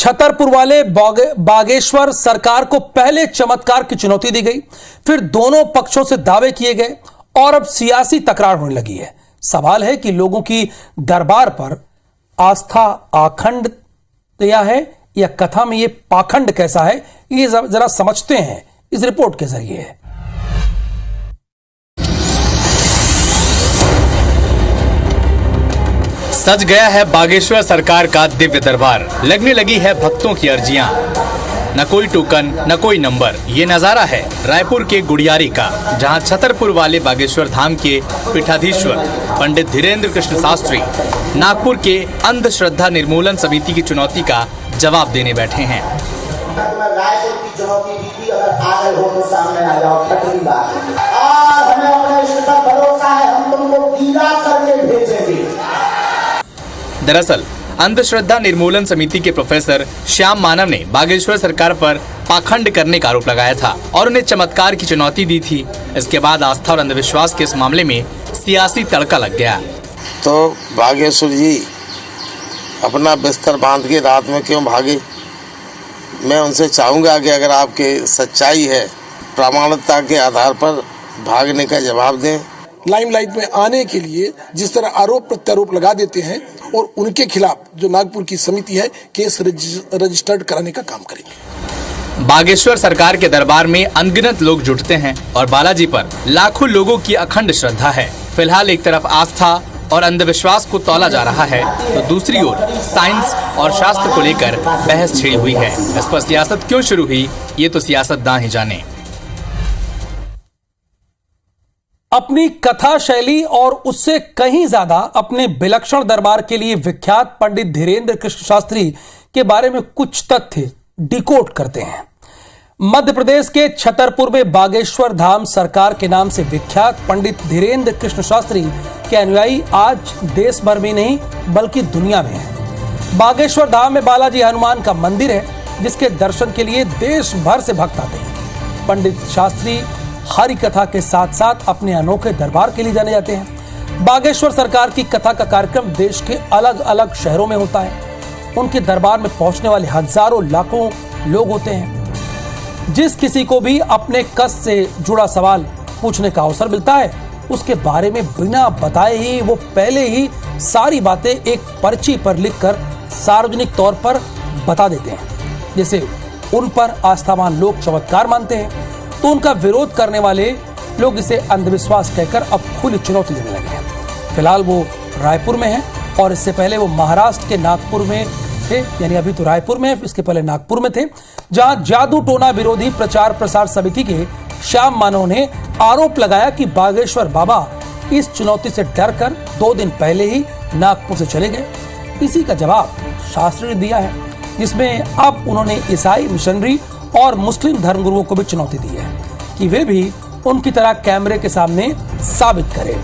छतरपुर वाले बागेश्वर सरकार को पहले चमत्कार की चुनौती दी गई, फिर दोनों पक्षों से दावे किए गए और अब सियासी तकरार होने लगी है। सवाल है कि लोगों की दरबार पर आस्था अखंड है या कथा में ये पाखंड कैसा है, ये जरा समझते हैं इस रिपोर्ट के जरिए। सज गया है बागेश्वर सरकार का दिव्य दरबार, लगने लगी है भक्तों की अर्जियां। न कोई टोकन न कोई नंबर। ये नजारा है रायपुर के गुड़ियारी का, जहां छतरपुर वाले बागेश्वर धाम के पीठाधीश्वर पंडित धीरेन्द्र कृष्ण शास्त्री नागपुर के अंधश्रद्धा निर्मूलन समिति की चुनौती का जवाब देने बैठे हैं। रायपुर की चुनौती दी थी, अगर आ गए हो तो सामने आ जाओ, कठिन बात है। और हमें अपने इष्ट पर भरोसा है, हम तुमको गीला करके भेजेंगे। दरअसल अंधश्रद्धा निर्मूलन समिति के प्रोफेसर श्याम मानव ने बागेश्वर सरकार पर पाखंड करने का आरोप लगाया था और उन्हें चमत्कार की चुनौती दी थी। इसके बाद आस्था और अंधविश्वास के इस मामले में सियासी तड़का लग गया। तो बागेश्वर जी अपना बिस्तर बांध के रात में क्यों भागे? मैं उनसे चाहूँगा कि अगर आपके सच्चाई है, प्रामाणिकता के आधार पर भागने का जवाब दें। लाइमलाइट में आने के लिए जिस तरह आरोप प्रत्यारोप लगा देते हैं और उनके खिलाफ जो नागपुर की समिति है केस रजिस्टर्ड कराने का काम करेंगे। बागेश्वर सरकार के दरबार में अनगिनत लोग जुटते हैं और बालाजी पर लाखों लोगों की अखंड श्रद्धा है। फिलहाल एक तरफ आस्था और अंधविश्वास को तौला जा रहा है, तो दूसरी ओर साइंस और शास्त्र को लेकर बहस छिड़ी हुई है। इस पर सियासत क्यों शुरू हुई, ये तो सियासतदान ही जाने। अपनी कथा शैली और उससे कहीं ज्यादा अपने विलक्षण दरबार के लिए विख्यात पंडित धीरेन्द्र कृष्ण शास्त्री के बारे में कुछ तथ्य डिकोड करते हैं। मध्य प्रदेश के छतरपुर में बागेश्वर धाम सरकार के नाम से विख्यात पंडित धीरेन्द्र कृष्ण शास्त्री के अनुयायी आज देश भर में नहीं बल्कि दुनिया में है। बागेश्वर धाम में बालाजी हनुमान का मंदिर है, जिसके दर्शन के लिए देश भर से भक्त आते हैं। पंडित शास्त्री हरि कथा के साथ साथ अपने अनोखे दरबार के लिए जाने जाते हैं। बागेश्वर सरकार की कथा का कार्यक्रम देश के अलग अलग शहरों में होता है। उनके दरबार में पहुंचने वाले हजारों लाखों लोग होते हैं। जिस किसी को भी अपने कष्ट से जुड़ा सवाल पूछने का अवसर मिलता है, उसके बारे में बिना बताए ही वो पहले ही सारी बातें एक पर्ची पर लिखकर सार्वजनिक तौर पर बता देते हैं। जैसे उन पर आस्थावान लोग चमत्कार मानते हैं, तो उनका विरोध करने वाले लोग इसे अंधविश्वास कहकर अब खुली चुनौती देने लगे हैं। फिलहाल वो रायपुर में हैं और इससे पहले वो महाराष्ट्र के नागपुर में थे, यानी अभी तो रायपुर में, इसके पहले नागपुर में थे, जहां जादू टोना विरोधी प्रचार प्रसार समिति के श्याम मानव ने आरोप लगाया कि बागेश्वर बाबा इस चुनौती से डरकर 2 दिन पहले ही नागपुर से चले गए। इसी का जवाब शास्त्री ने दिया है, जिसमें अब उन्होंने ईसाई मिशनरी और मुस्लिम धर्मगुरुओं को भी चुनौती दी है कि वे भी उनकी तरह कैमरे के सामने साबित करें